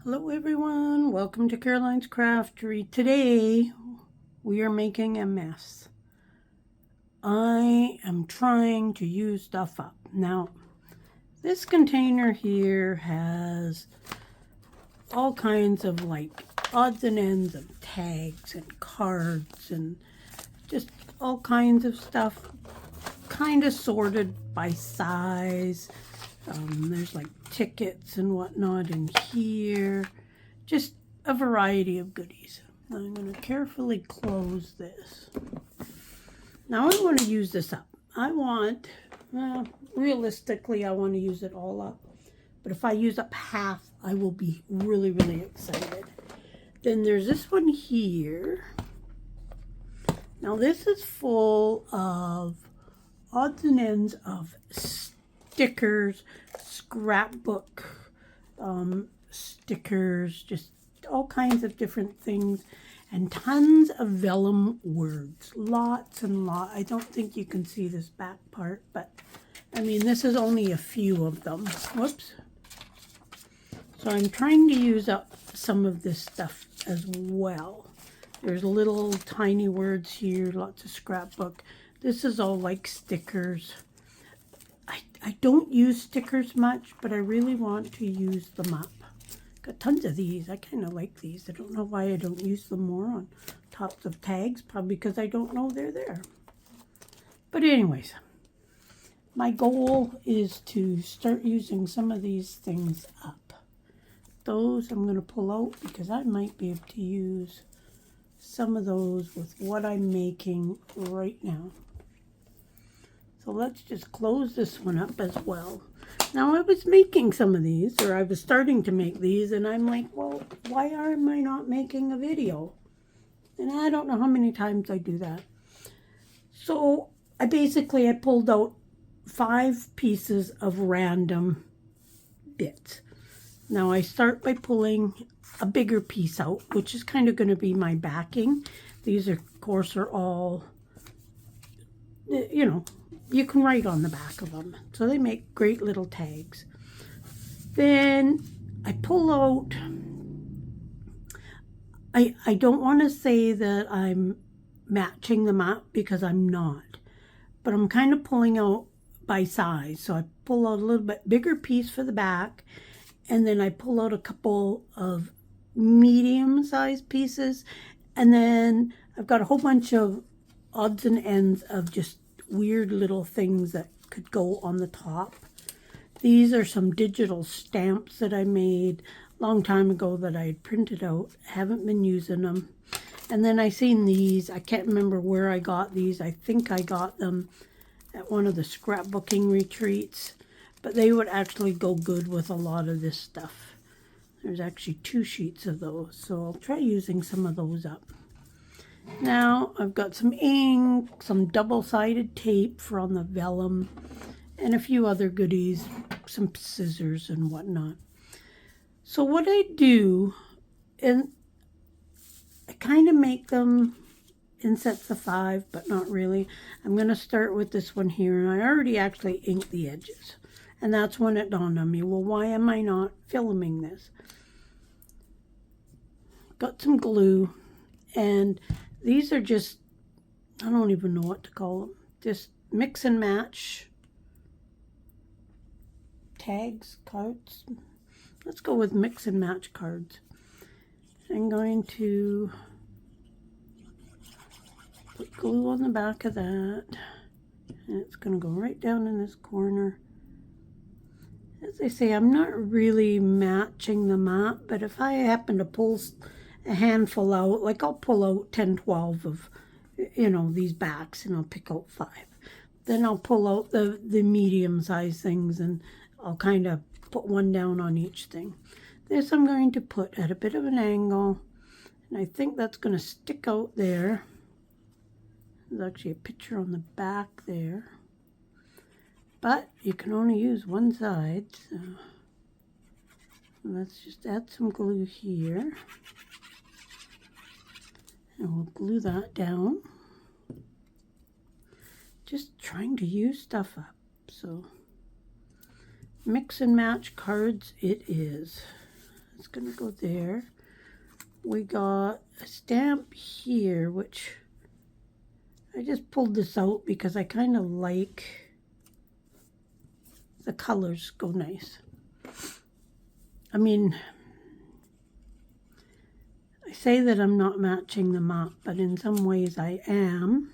Hello everyone, welcome to Caroline's Craftery. Today we are making a mess. I am trying to use stuff up. Now this container here has all kinds of like odds and ends of tags and cards and just all kinds of stuff, kind of sorted by size. There's like tickets and whatnot in here. Just a variety of goodies. I'm going to carefully close this. Now I want to use this up. Realistically, I want to use it all up. But if I use up half, I will be really, really excited. Then there's this one here. Now this is full of odds and ends of stickers, scrapbook stickers, just all kinds of different things, and tons of vellum words. Lots and lots. I don't think you can see this back part, but I mean, this is only a few of them. Whoops. So I'm trying to use up some of this stuff as well. There's little tiny words here, lots of scrapbook. This is all like stickers. I don't use stickers much, but I really want to use them up. Got tons of these. I kind of like these. I don't know why I don't use them more on tops of tags. Probably because I don't know they're there. But anyways, my goal is to start using some of these things up. Those I'm going to pull out because I might be able to use some of those with what I'm making right now. So let's just close this one up as well. Now I was making some of these, or I was starting to make these, and I'm like, well, why am I not making a video? And I don't know how many times I do that. So I pulled out 5 pieces of random bits. Now I start by pulling a bigger piece out, which is kind of going to be my backing. These, of course, are all, you can write on the back of them. So they make great little tags. Then I pull out, I don't want to say that I'm matching them up because I'm not. But I'm kind of pulling out by size. So I pull out a little bit bigger piece for the back. And then I pull out a couple of medium-sized pieces. And then I've got a whole bunch of odds and ends of just weird little things that could go on the top. These are some digital stamps that I made a long time ago that I had printed out. Haven't been using them. And then I seen these. I can't remember where I got these. I think I got them at one of the scrapbooking retreats. But they would actually go good with a lot of this stuff. There's actually 2 sheets of those. So I'll try using some of those up. Now I've got some ink, some double-sided tape for on the vellum, and a few other goodies, some scissors and whatnot. So what I do, and I kind of make them in sets of 5, but not really. I'm going to start with this one here, and I already actually inked the edges. And that's when it dawned on me, well, why am I not filming this? Got some glue, and these are just, I don't even know what to call them. Just mix and match tags, cards. Let's go with mix and match cards. I'm going to put glue on the back of that. And it's going to go right down in this corner. As I say, I'm not really matching them up, but if I happen to pull a handful out, like I'll pull out 10, 12 of, these backs, and I'll pick out 5. Then I'll pull out the medium-sized things, and I'll kind of put one down on each thing. This I'm going to put at a bit of an angle, and I think that's going to stick out there. There's actually a picture on the back there. But you can only use one side, so let's just add some glue here. And we'll glue that down. Just trying to use stuff up. So mix and match cards it is. It's gonna go there. We got a stamp here, which I just pulled this out because I kind of like the colors go nice. I mean, I say that I'm not matching them up, but in some ways I am.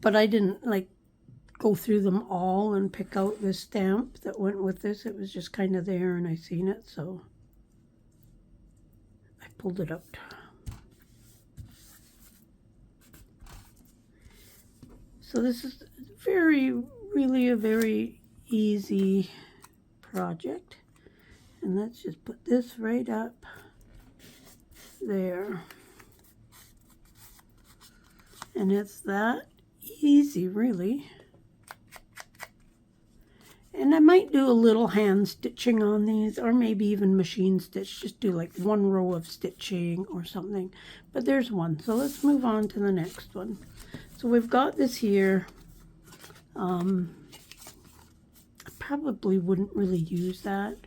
But I didn't like go through them all and pick out this stamp that went with this. It was just kind of there and I seen it, so I pulled it out. So this is really a very easy project. And let's just put this right up there. And it's that easy, really. And I might do a little hand stitching on these, or maybe even machine stitch, just do like one row of stitching or something. But there's one, so let's move on to the next one. So we've got this here. I probably wouldn't really use that.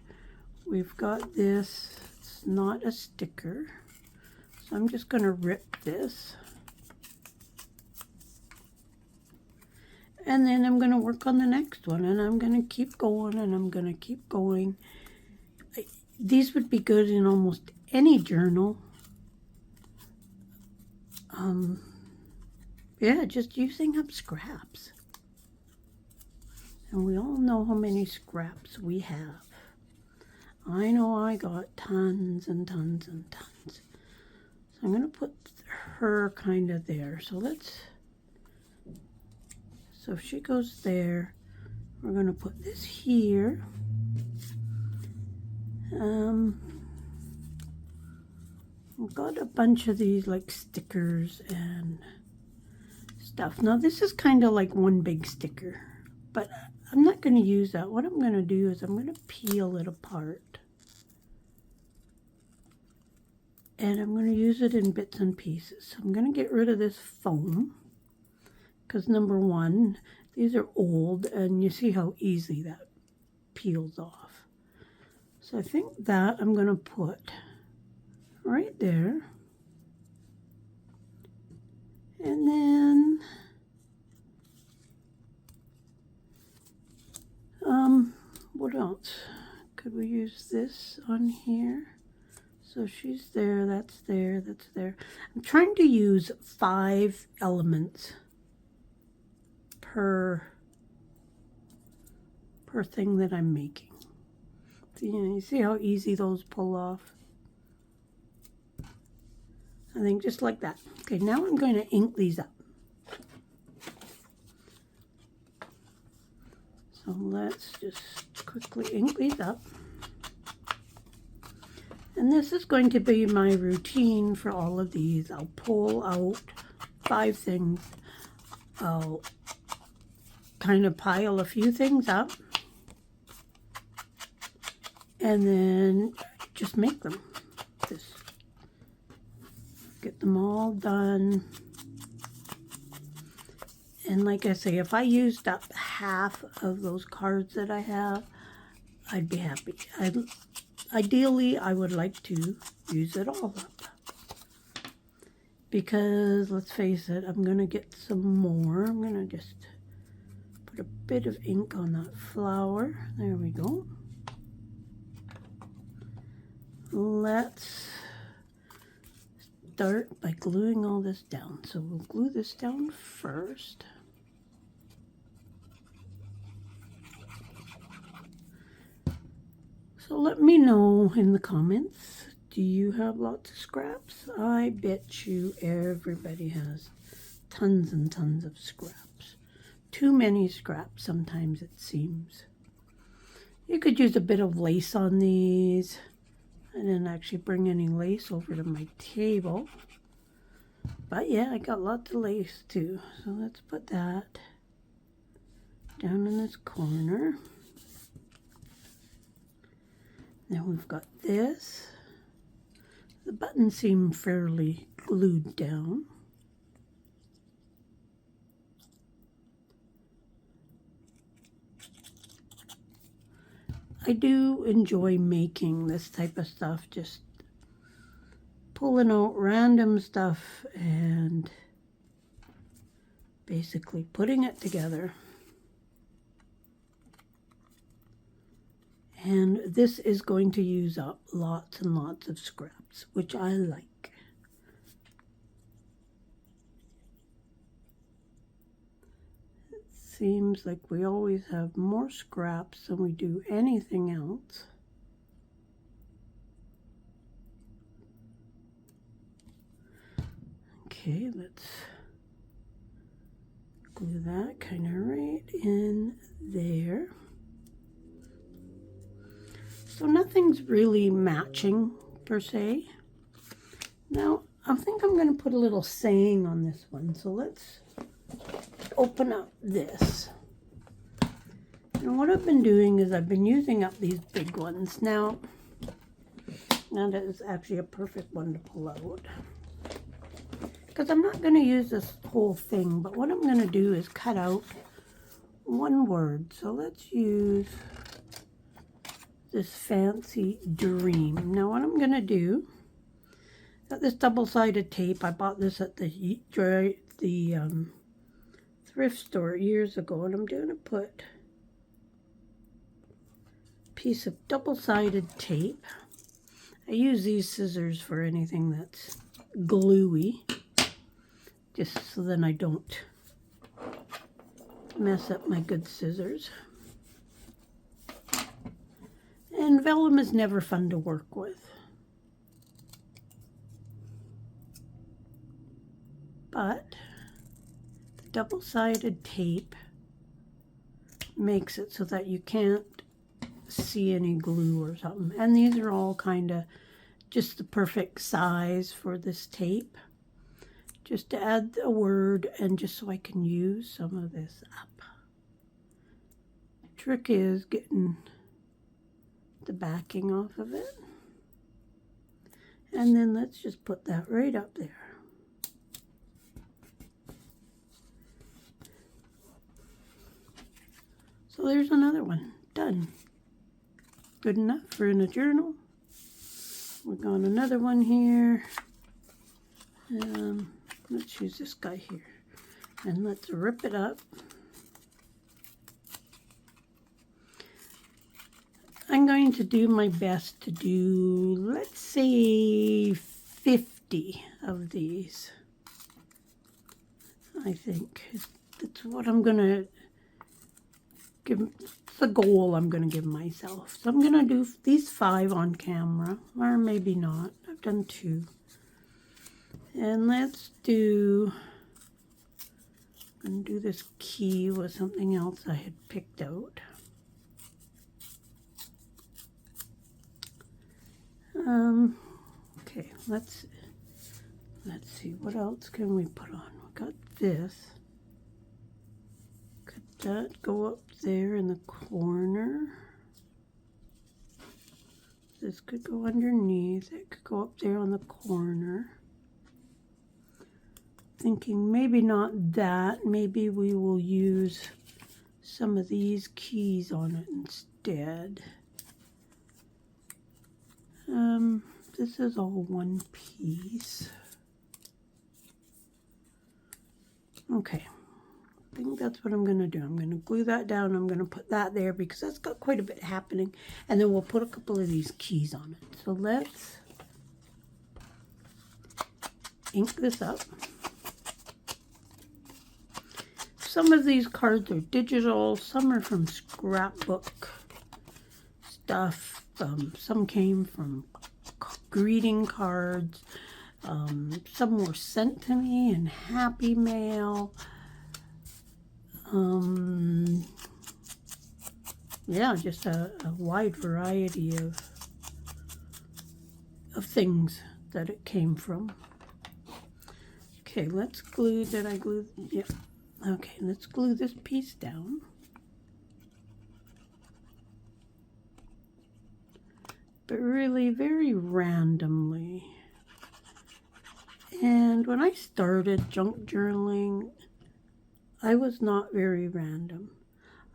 We've got this, it's not a sticker. So I'm just gonna rip this. And then I'm gonna work on the next one, and I'm gonna keep going, and I'm gonna keep going. These would be good in almost any journal. Yeah, just using up scraps. And we all know how many scraps we have. I know I got tons and tons and tons. So I'm gonna put her kind of there. So if she goes there, we're gonna put this here. I've got a bunch of these like stickers and stuff. Now this is kind of like one big sticker, but I'm not going to use that. What I'm going to do is I'm going to peel it apart. And I'm going to use it in bits and pieces. So I'm going to get rid of this foam. Because number one, these are old and you see how easy that peels off. So I think that I'm going to put right there. And then what else? Could we use this on here? So she's there, that's there, that's there. I'm trying to use 5 elements per thing that I'm making. So, you see how easy those pull off? I think just like that. Okay, now I'm going to ink these up. So let's just quickly ink these up. And this is going to be my routine for all of these. I'll pull out 5 things. I'll kind of pile a few things up. And then just make them. Just get them all done. And like I say, if I used up half of those cards that I have, I'd be happy. Ideally, I would like to use it all up. Because, let's face it, I'm going to get some more. I'm going to just put a bit of ink on that flower. There we go. Let's start by gluing all this down. So we'll glue this down first. So let me know in the comments, do you have lots of scraps? I bet you everybody has tons and tons of scraps. Too many scraps sometimes, it seems. You could use a bit of lace on these. I didn't actually bring any lace over to my table. But yeah, I got lots of lace too. So let's put that down in this corner. Then we've got this. The buttons seem fairly glued down. I do enjoy making this type of stuff, just pulling out random stuff and basically putting it together. And this is going to use up lots and lots of scraps, which I like. It seems like we always have more scraps than we do anything else. Okay, let's glue that kind of right in there. So nothing's really matching per se. Now, I think I'm going to put a little saying on this one. So let's open up this. And what I've been doing is I've been using up these big ones. Now that is actually a perfect one to pull out, because I'm not going to use this whole thing, but what I'm going to do is cut out one word. So let's use this fancy dream. Now what I'm going to do, got this double-sided tape. I bought this at the thrift store years ago, and I'm going to put a piece of double-sided tape. I use these scissors for anything that's gluey, just so then I don't mess up my good scissors. And vellum is never fun to work with. But the double-sided tape makes it so that you can't see any glue or something. And these are all kind of just the perfect size for this tape. Just to add a word and just so I can use some of this up. Trick is getting the backing off of it, and then let's just put that right up there. So there's another one done. Good enough for in a journal. We've got another one here. Let's use this guy here, and let's rip it up. I'm going to do my best to do, let's say, 50 of these. I think that's what I'm going to give, it's the goal I'm going to give myself. So I'm going to do these 5 on camera, or maybe not. I've done 2. And let's do, I'm going to do this key with something else I had picked out. Okay, let's see, what else can we put on? We got this. Could that go up there in the corner? This could go underneath. It could go up there on the corner. Thinking maybe not that. Maybe we will use some of these keys on it instead. This is all one piece. Okay, I think that's what I'm going to do. I'm going to glue that down. I'm going to put that there because that's got quite a bit happening. And then we'll put a couple of these keys on it. So let's ink this up. Some of these cards are digital. Some are from scrapbook stuff. Some came from greeting cards. Some were sent to me in Happy Mail. Yeah, just a wide variety of things that it came from. Okay, let's glue. Did I glue? Yeah. Okay, let's glue this piece down. But really very randomly. And when I started junk journaling, I was not very random.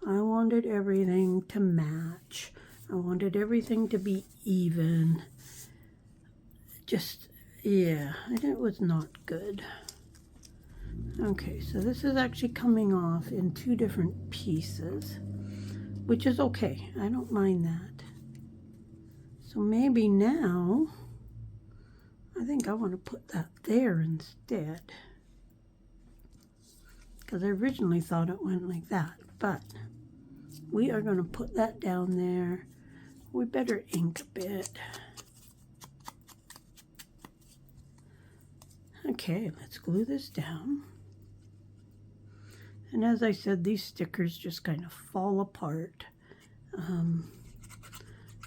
I wanted everything to match. I wanted everything to be even. Just, yeah, and it was not good. Okay, so this is actually coming off in 2 different pieces, which is okay. I don't mind that. So maybe now, I think I want to put that there instead. Because I originally thought it went like that, but we are going to put that down there. We better ink a bit. Okay, let's glue this down. And as I said, these stickers just kind of fall apart. I'm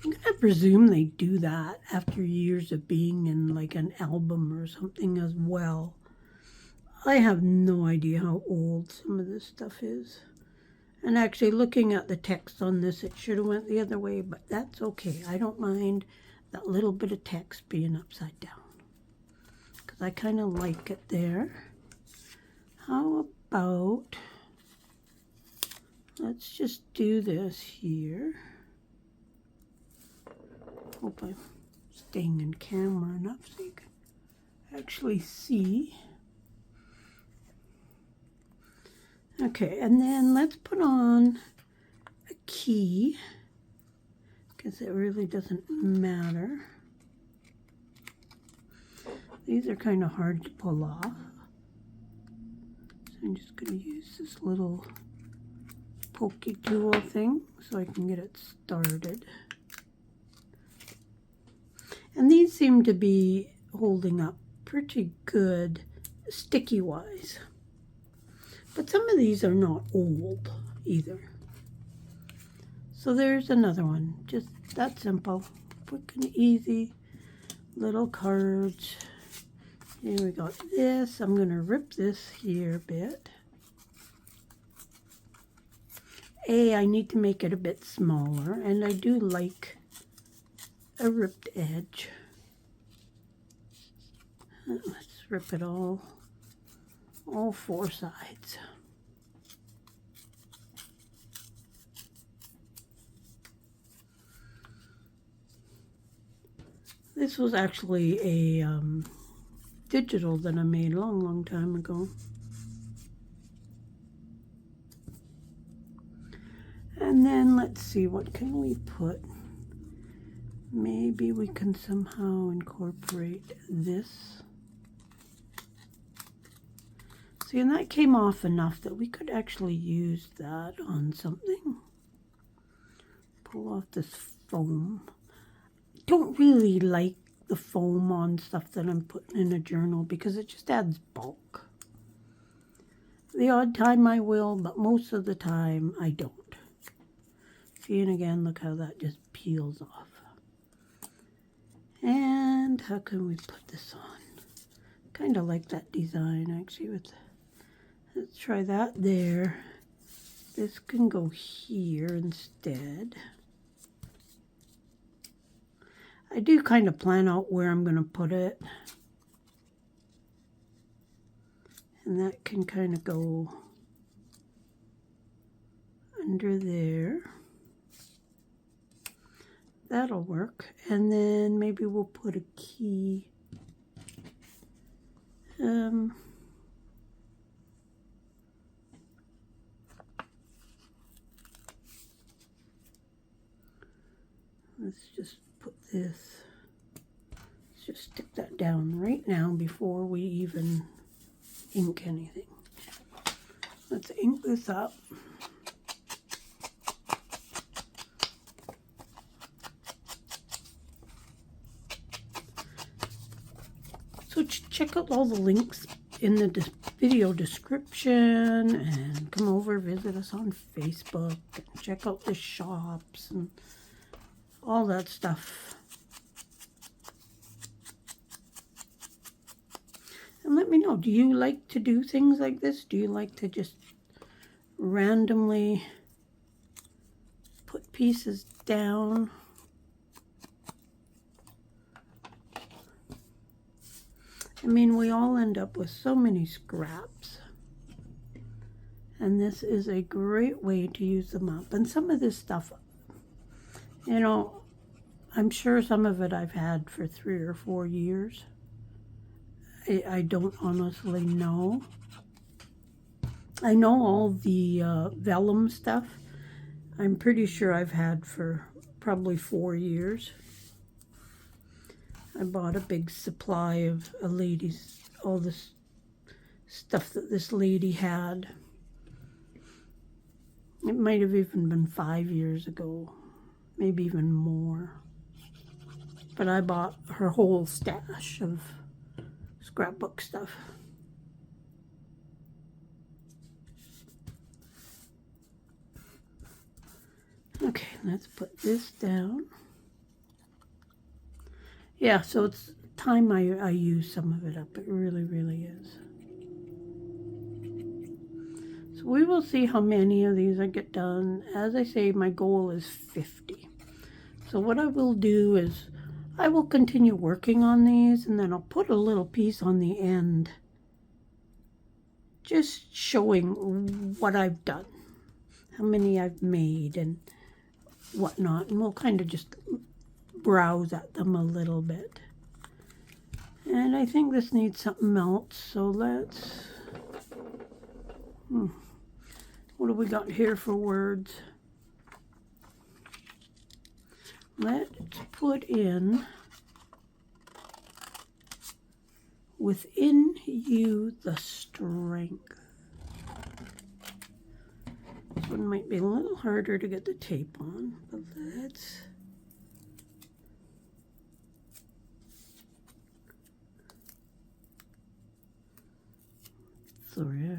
going to presume they do that after years of being in like an album or something as well. I have no idea how old some of this stuff is. And actually looking at the text on this, it should have went the other way, but that's okay. I don't mind that little bit of text being upside down, because I kind of like it there. How about, let's just do this here. Hope I'm staying in camera enough so you can actually see. Okay, and then let's put on a key, because it really doesn't matter. These are kind of hard to pull off. So I'm just going to use this little pokey tool thing so I can get it started. And these seem to be holding up pretty good sticky-wise. But some of these are not old either. So there's another one. Just that simple. Quick and easy. Little cards. Here we got this. I'm going to rip this here a bit. I need to make it a bit smaller. And I do like a ripped edge. Let's rip it all 4 sides. This was actually a digital that I made a long time ago. And then let's see, what can we put? Maybe we can somehow incorporate this. See, and that came off enough that we could actually use that on something. Pull off this foam. Don't really like the foam on stuff that I'm putting in a journal because it just adds bulk. The odd time I will, but most of the time I don't. See, and again, look how that just peels off. And how can we put this on? Kind of like that design actually with, let's try that there. This can go here instead. I do kind of plan out where I'm going to put it. And that can kind of go under there. That'll work. And then maybe we'll put a key. Let's just put this. Let's just stick that down right now before we even ink anything. Let's ink this up. So check out all the links in the video description, and come over, visit us on Facebook, and check out the shops and all that stuff. And let me know, do you like to do things like this? Do you like to just randomly put pieces down? I mean, we all end up with so many scraps. And this is a great way to use them up. And some of this stuff You know, I'm sure some of it I've had for 3 or 4 years. I don't honestly know. I know all the vellum stuff. I'm pretty sure I've had for probably 4 years. I bought a big supply of a lady's, all this stuff that this lady had. It might have even been 5 years ago, maybe even more. But I bought her whole stash of scrapbook stuff. Okay, let's put this down. Yeah, so it's time I use some of it up. It really, really is. So we will see how many of these I get done. As I say, my goal is 50. So what I will do is I will continue working on these, and then I'll put a little piece on the end, just showing what I've done, how many I've made and whatnot, and we'll kind of just browse at them a little bit. And I think this needs something else, so let's, what do we got here for words? Let's put in, within you the strength. This one might be a little harder to get the tape on, but let's, sorry,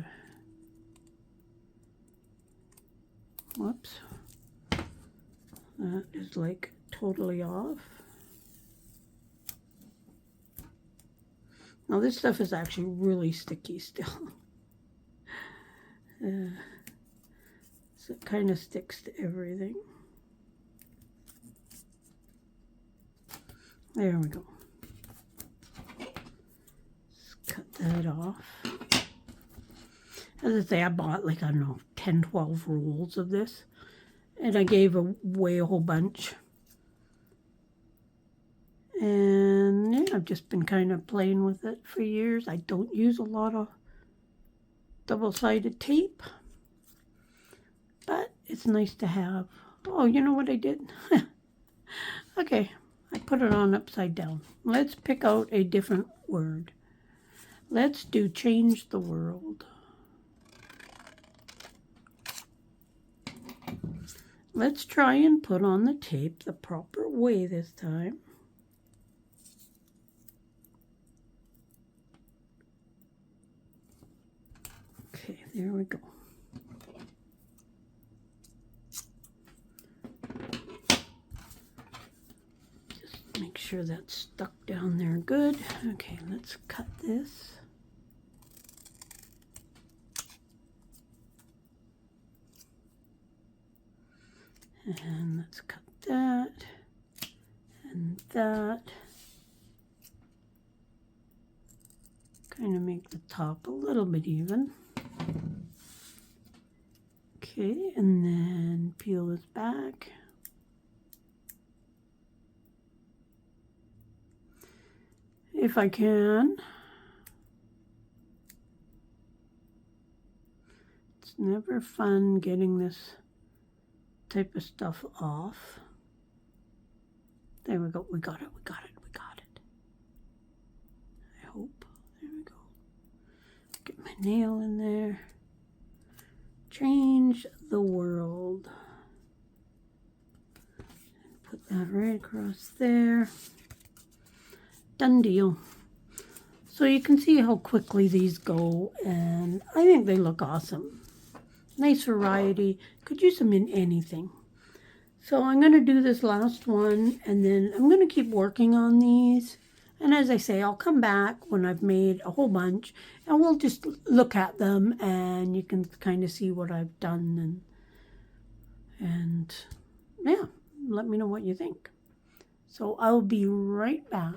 whoops, that is like totally off. Now this stuff is actually really sticky still. So it kind of sticks to everything. There we go. Let's cut that off. As I say, I bought like, I don't know, 10, 12 rolls of this. And I gave away a whole bunch. And yeah, I've just been kind of playing with it for years. I don't use a lot of double-sided tape, but it's nice to have. Oh, you know what I did? Okay, I put it on upside down. Let's pick out a different word. Let's do change the world. Let's try and put on the tape the proper way this time. Okay, there we go. Just make sure that's stuck down there good. Okay, let's cut this. And let's cut that and that. Kind of make the top a little bit even. Okay, and then peel this back. If I can. It's never fun getting this type of stuff off. There we go. We got it. We got it. We got it. I hope. There we go. Get my nail in there. Change the world. Put that right across there. Done deal. So you can see how quickly these go, and I think they look awesome. Nice variety. Could use them in anything. So I'm going to do this last one, and then I'm going to keep working on these. And as I say, I'll come back when I've made a whole bunch, and we'll just look at them, and you can kind of see what I've done. And yeah, let me know what you think. So I'll be right back.